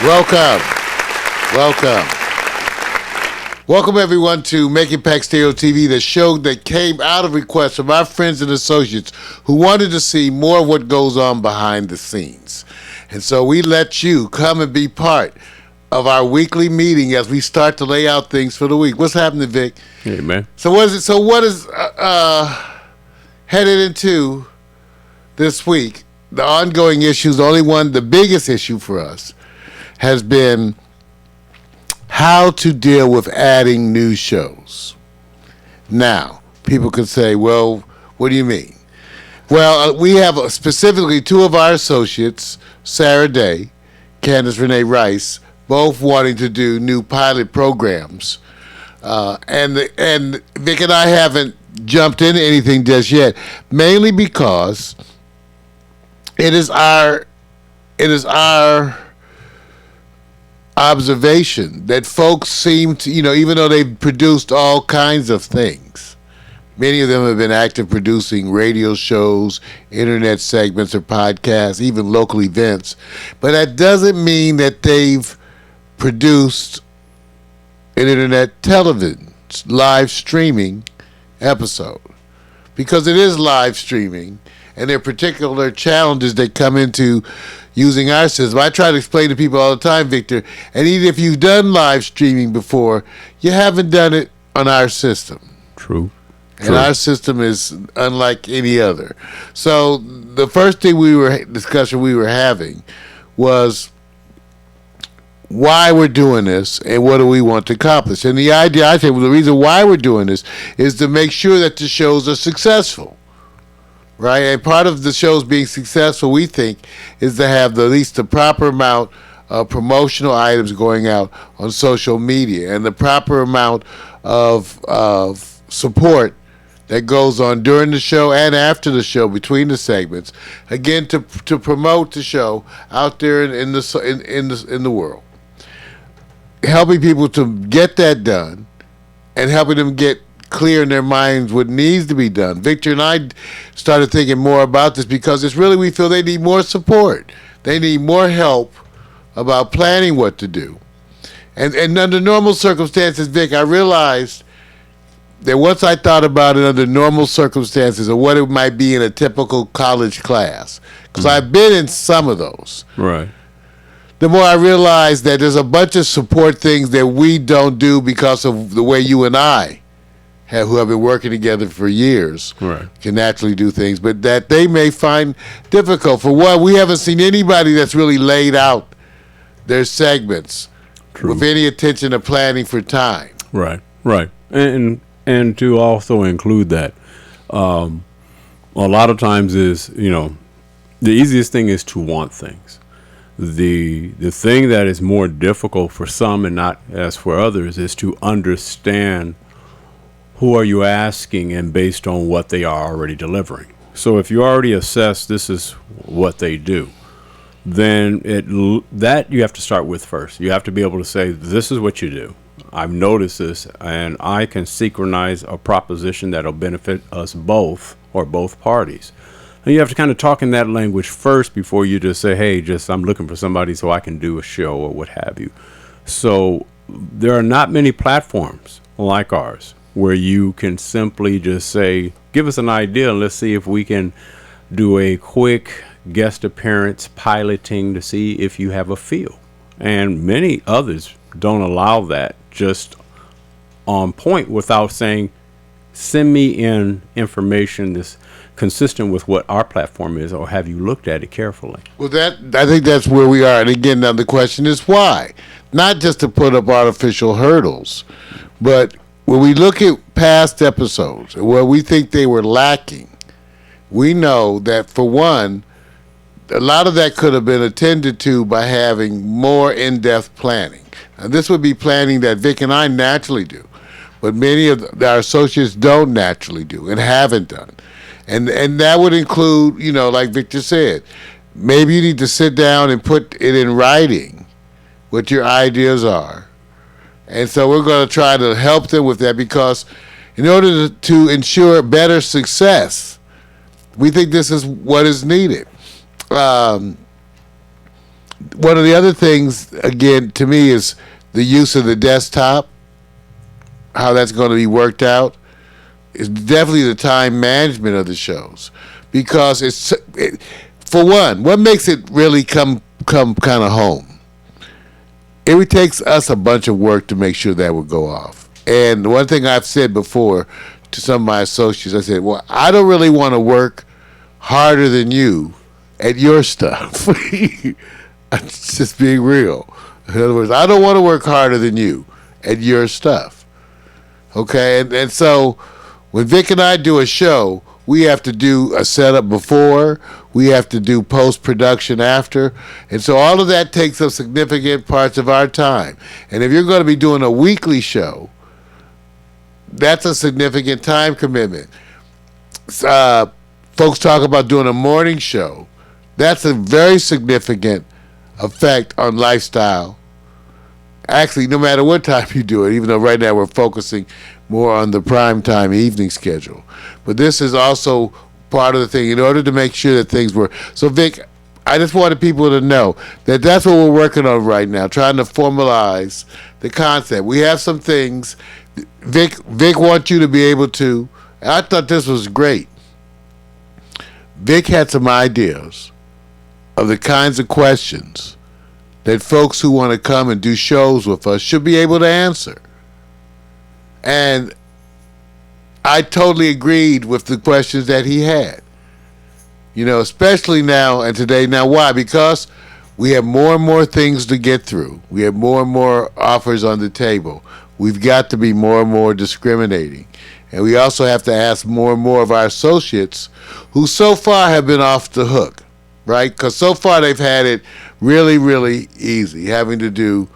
Welcome. Welcome, everyone, to Make Impact Stereo TV, the show that came out of requests from our friends and associates who wanted to see more of what goes on behind the scenes. And so we let you come and be part of our weekly meeting as we start to lay out things for the week. What's happening, Vic? Hey, man. So what is headed into this week? The ongoing issues, the biggest issue for us has been how to deal with adding new shows. Now, people could say, well, what do you mean? Well, we have specifically two of our associates, Sarah Day, Candace Renee Rice, both wanting to do new pilot programs. And Vic and I haven't jumped into anything just yet, mainly because it is our observation that folks seem to, even though they've produced all kinds of things, many of them have been active producing radio shows, internet segments, or podcasts, even local events, but that doesn't mean that they've produced an internet television live streaming episode, because it is live streaming and there are particular challenges that come into using our system. I try to explain to people all the time, Victor, and even if you've done live streaming before, you haven't done it on our system. True. And our system is unlike any other. So the first discussion we were having was why we're doing this and what do we want to accomplish. And the idea, I think, the reason why we're doing this is to make sure that the shows are successful. Right, and part of the shows being successful, we think, is to have at least the proper amount of promotional items going out on social media and the proper amount of support that goes on during the show and after the show, between the segments, again to promote the show out there in the world, helping people to get that done and helping them get clear in their minds what needs to be done. Victor and I started thinking more about this because it's really, we feel they need more support. They need more help about planning what to do. And under normal circumstances, Vic, I realized that once I thought about it under normal circumstances of what it might be in a typical college class, because I've been in some of those. Right. The more I realized that there's a bunch of support things that we don't do because of the way you and I who have been working together for years, right, can naturally do things, but that they may find difficult. For one, we haven't seen anybody that's really laid out their segments with any attention to planning for time. Right. And to also include that, a lot of times is, the easiest thing is to want things. The thing that is more difficult for some and not as for others is to understand who are you asking and based on what they are already delivering. So if you already assess this is what they do, then that you have to start with first. You have to be able to say, this is what you do. I've noticed this, and I can synchronize a proposition that'll benefit us both or both parties. And you have to kind of talk in that language first before you just say, hey, I'm looking for somebody so I can do a show or what have you. So there are not many platforms like ours where you can simply just say, give us an idea and let's see if we can do a quick guest appearance piloting to see if you have a feel. And many others don't allow that just on point without saying, send me in information that's consistent with what our platform is, or have you looked at it carefully? Well, I think that's where we are. And again, now the question is why? Not just to put up artificial hurdles, but when we look at past episodes and where we think they were lacking, we know that, for one, a lot of that could have been attended to by having more in-depth planning. Now, this would be planning that Vic and I naturally do, but many of our associates don't naturally do and haven't done. And that would include, like Victor said, maybe you need to sit down and put it in writing what your ideas are. And so we're going to try to help them with that, because in order to ensure better success, we think this is what is needed. one of the other things, again, to me, is the use of the desktop, how that's going to be worked out. Is definitely the time management of the shows, because for one, what makes it really come kind of home. It takes us a bunch of work to make sure that would go off. And one thing I've said before to some of my associates, I said, "Well, I don't really want to work harder than you at your stuff." I'm just being real. In other words, I don't want to work harder than you at your stuff. Okay, and so when Vic and I do a show, we have to do a setup before, we have to do post-production after, and so all of that takes up significant parts of our time. And if you're going to be doing a weekly show, that's a significant time commitment. Folks talk about doing a morning show. That's a very significant effect on lifestyle. Actually, no matter what time you do it, even though right now we're focusing more on the prime time evening schedule. But this is also part of the thing in order to make sure that things work. So, Vic, I just wanted people to know that that's what we're working on right now, trying to formalize the concept. We have some things. Vic wants you to be able to. I thought this was great. Vic had some ideas of the kinds of questions that folks who want to come and do shows with us should be able to answer. And I totally agreed with the questions that he had. You know, especially now and today. Now, why? Because we have more and more things to get through. We have more and more offers on the table. We've got to be more and more discriminating. And we also have to ask more and more of our associates who so far have been off the hook, right? Because so far they've had it really, really easy, having to do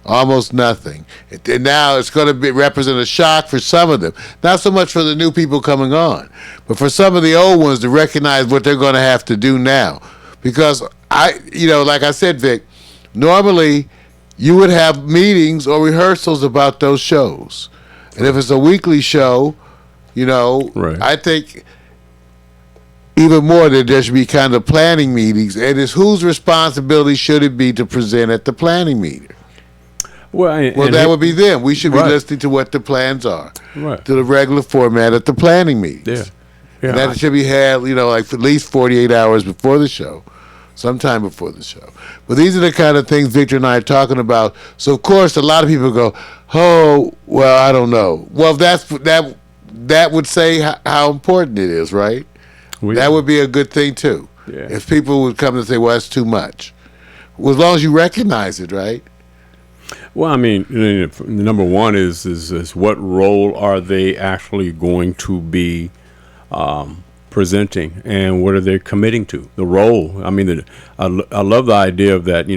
almost nothing. And now it's going to represent a shock for some of them. Not so much for the new people coming on, but for some of the old ones to recognize what they're going to have to do now. Because like I said, Vic, normally you would have meetings or rehearsals about those shows. And if it's a weekly show, right. I think even more that there should be kind of planning meetings. And it's whose responsibility should it be to present at the planning meeting? Well, that would be them. We should be listening to what the plans are, to the regular format at the planning meetings. Yeah. And that should be had, like at least 48 hours before the show, sometime before the show. But these are the kind of things Victor and I are talking about. So, of course, a lot of people go, "Oh, well, I don't know." Well, that would say how important it is, right? That would be a good thing, too. Yeah. If people would come and say, "Well, that's too much." Well, as long as you recognize it, right? Well, I mean, number one is what role are they actually going to be presenting, and what are they committing to? The role. I mean, I love the idea of that.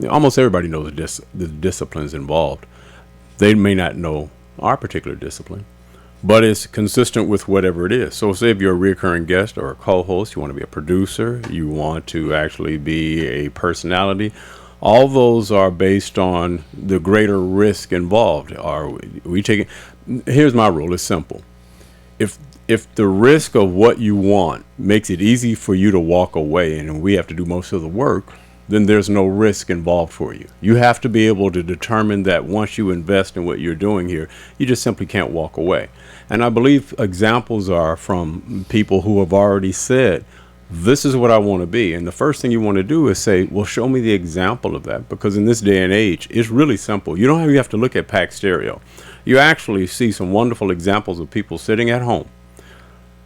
Almost everybody knows the disciplines involved. They may not know our particular discipline, but it's consistent with whatever it is. So say if you're a recurring guest or a co-host, you want to be a producer, you want to actually be a personality. All those are based on the greater risk involved. Are we taking? Here's my rule. It's simple. If the risk of what you want makes it easy for you to walk away and we have to do most of the work, then there's no risk involved for you. You have to be able to determine that once you invest in what you're doing here, you just simply can't walk away. And I believe examples are from people who have already said, "This is what I want to be." And the first thing you want to do is say, "Well, show me the example of that." Because in this day and age, it's really simple. You don't have to look at Pack Stereo. You actually see some wonderful examples of people sitting at home.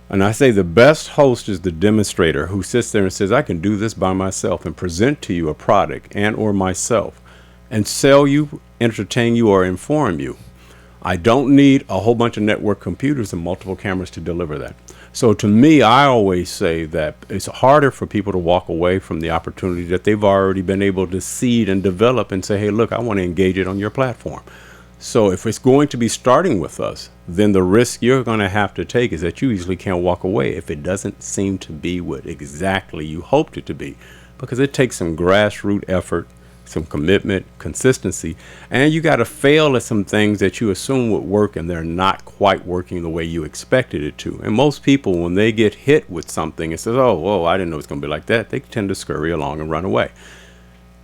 And I say the best host is the demonstrator who sits there and says, "I can do this by myself," and present to you a product and or myself and sell you, entertain you, or inform you. I don't need a whole bunch of network computers and multiple cameras to deliver that. So to me, I always say that it's harder for people to walk away from the opportunity that they've already been able to seed and develop and say, "Hey, look, I want to engage it on your platform." So if it's going to be starting with us, then the risk you're going to have to take is that you usually can't walk away if it doesn't seem to be what exactly you hoped it to be, because it takes some grassroots effort, some commitment, consistency, and you got to fail at some things that you assume would work and they're not quite working the way you expected it to. And most people, when they get hit with something and says, "Oh, whoa, I didn't know it was going to be like that," they tend to scurry along and run away.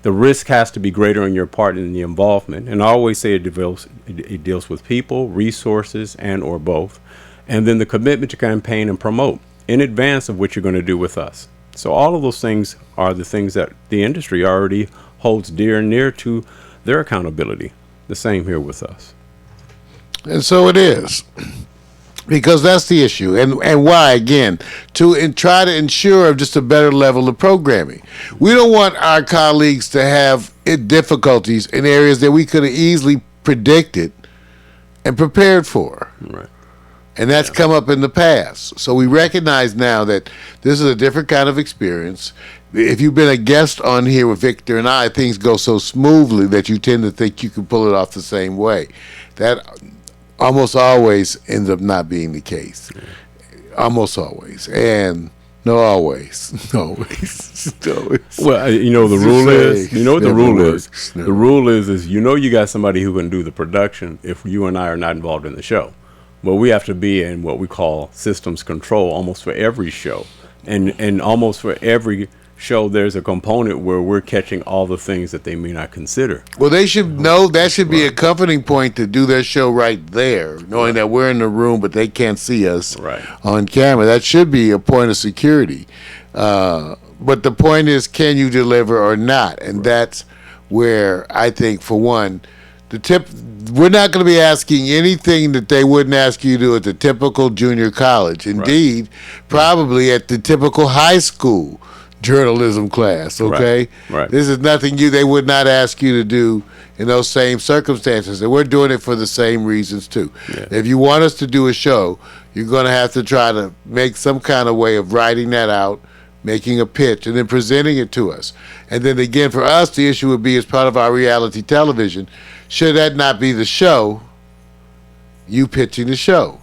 the risk has to be greater on your part in the involvement. And I always say it deals with people, resources, and or both. And then the commitment to campaign and promote in advance of what you're going to do with us. So all of those things are the things that the industry already holds dear and near to their accountability. The same here with us. And so it is. Because that's the issue. And why, again, to try to ensure just a better level of programming. We don't want our colleagues to have difficulties in areas that we could have easily predicted and prepared for. Right. And that's come up in the past. So we recognize now that this is a different kind of experience. If you've been a guest on here with Victor and I, things go so smoothly that you tend to think you can pull it off the same way. That almost always ends up not being the case. Almost always. And no, always. Always. Always. Well, the rule is, what the rule is? The rule is, you got somebody who can do the production if you and I are not involved in the show. Well, we have to be in what we call systems control almost for every show. And almost for every show, there's a component where we're catching all the things that they may not consider. Well, they should know that should be a comforting point to do their show right there, knowing that we're in the room but they can't see us on camera. That should be a point of security. But the point is, can you deliver or not? And that's where I think, for one, we're not going to be asking anything that they wouldn't ask you to do at the typical junior college. Indeed, probably at the typical high school journalism class, okay? Right. This is nothing they would not ask you to do in those same circumstances. And we're doing it for the same reasons, too. Yeah. If you want us to do a show, you're going to have to try to make some kind of way of writing that out, making a pitch, and then presenting it to us. And then again, for us, the issue would be, as part of our reality television, should that not be the show, you pitching the show,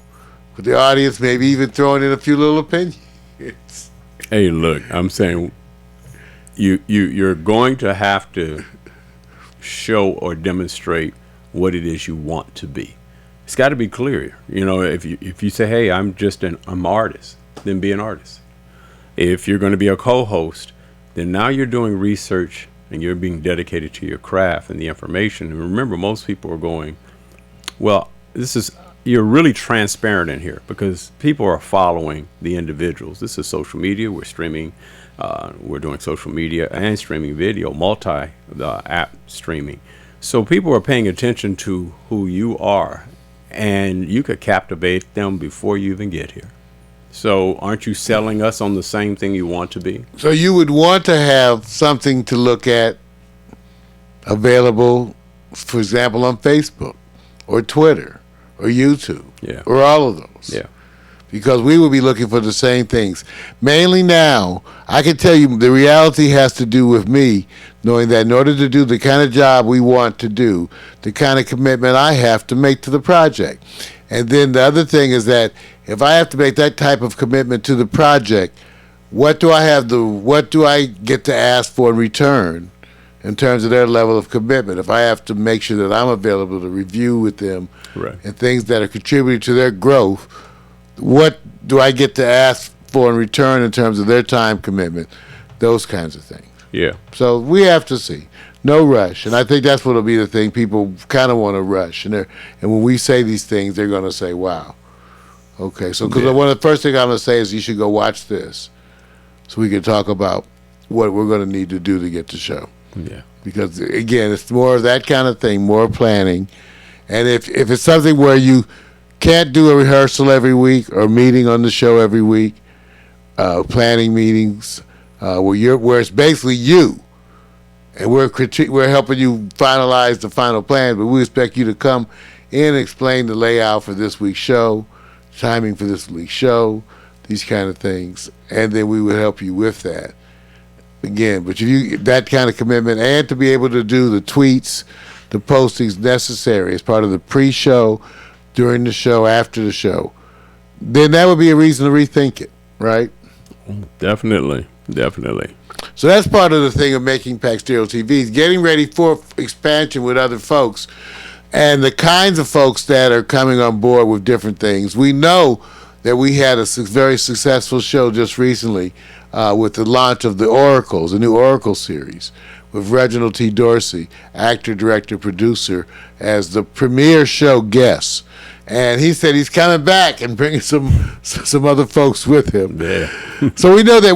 with the audience maybe even throwing in a few little opinions. Hey, look, I'm saying you're going to have to show or demonstrate what it is you want to be. It's got to be clear. If you say, hey, I'm an artist, then be an artist. If you're going to be a co-host, then now you're doing research and you're being dedicated to your craft and the information. And remember, most people are going, well, you're really transparent in here because people are following the individuals. This is social media. We're streaming. We're doing social media and streaming video, multi-app streaming. So people are paying attention to who you are, and you could captivate them before you even get here. So aren't you selling us on the same thing you want to be? So you would want to have something to look at available, for example, on Facebook or Twitter or YouTube, or all of those. Yeah. Because we will be looking for the same things. Mainly now, I can tell you the reality has to do with me knowing that in order to do the kind of job we want to do, the kind of commitment I have to make to the project. And then the other thing is that if I have to make that type of commitment to the project, what do I get to ask for in return in terms of their level of commitment? If I have to make sure that I'm available to review with them and things that are contributing to their growth, what do I get to ask for in return in terms of their time commitment? Those kinds of things. Yeah. So we have to see. No rush. And I think that's what will be the thing. People kind of want to rush. And when we say these things, they're going to say, wow. Okay. So because one of the first things I'm going to say is you should go watch this so we can talk about what we're going to need to do to get the show. Yeah. Because, again, it's more of that kind of thing, more planning. And if it's something where you can't do a rehearsal every week or meeting on the show every week, planning meetings, where it's basically you, and we're helping you finalize the final plan, but we expect you to come in and explain the layout for this week's show, timing for this week's show, these kind of things, and then we would help you with that. Again, but that kind of commitment, and to be able to do the tweets, the postings necessary as part of the pre-show, during the show, after the show, then that would be a reason to rethink it, right? Definitely. So that's part of the thing of making Pack Stereo TV, is getting ready for expansion with other folks and the kinds of folks that are coming on board with different things. We know that we had a very successful show just recently with the launch of the Oracles, the new Oracle series, with Reginald T. Dorsey, actor, director, producer, as the premiere show guest. And he said he's coming back and bringing some other folks with him. Yeah. So we know that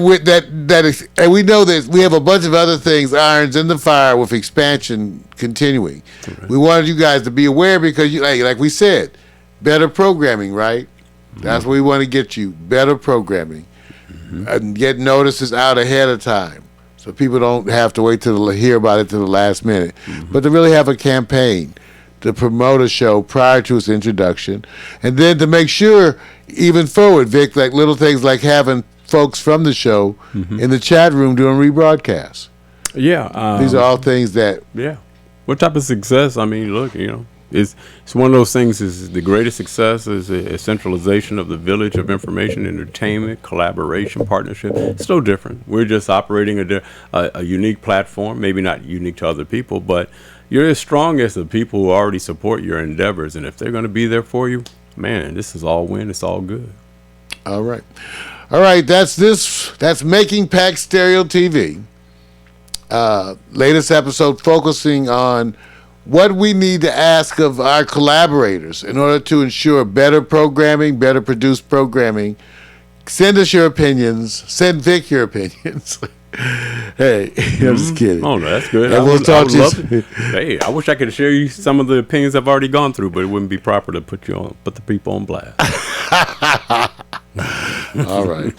and we know that we have a bunch of other things, irons in the fire, with expansion continuing. Right. We wanted you guys to be aware because, like we said, better programming, right? Mm-hmm. That's what we want to get you, better programming. Mm-hmm. And get notices out ahead of time so people don't have to wait to hear about it to the last minute. Mm-hmm. But to really have a campaign to promote a show prior to its introduction, and then to make sure, even forward, Vic, like little things like having folks from the show in the chat room doing rebroadcasts. Yeah. These are all things that... Yeah. What type of success? I mean, look, it's one of those things. Is the greatest success is a centralization of the village of information, entertainment, collaboration, partnership. It's no different. We're just operating a unique platform, maybe not unique to other people, but you're as strong as the people who already support your endeavors. And if they're going to be there for you, man, this is all win. It's all good. All right. That's Making Pack Stereo TV. Latest episode focusing on what we need to ask of our collaborators in order to ensure better programming, better produced programming. Send us your opinions. Send Vic your opinions. Hey, I'm just kidding. Oh, no, that's good. And we'll talk to you. Hey, I wish I could share you some of the opinions I've already gone through, but it wouldn't be proper to put the people on blast. All right.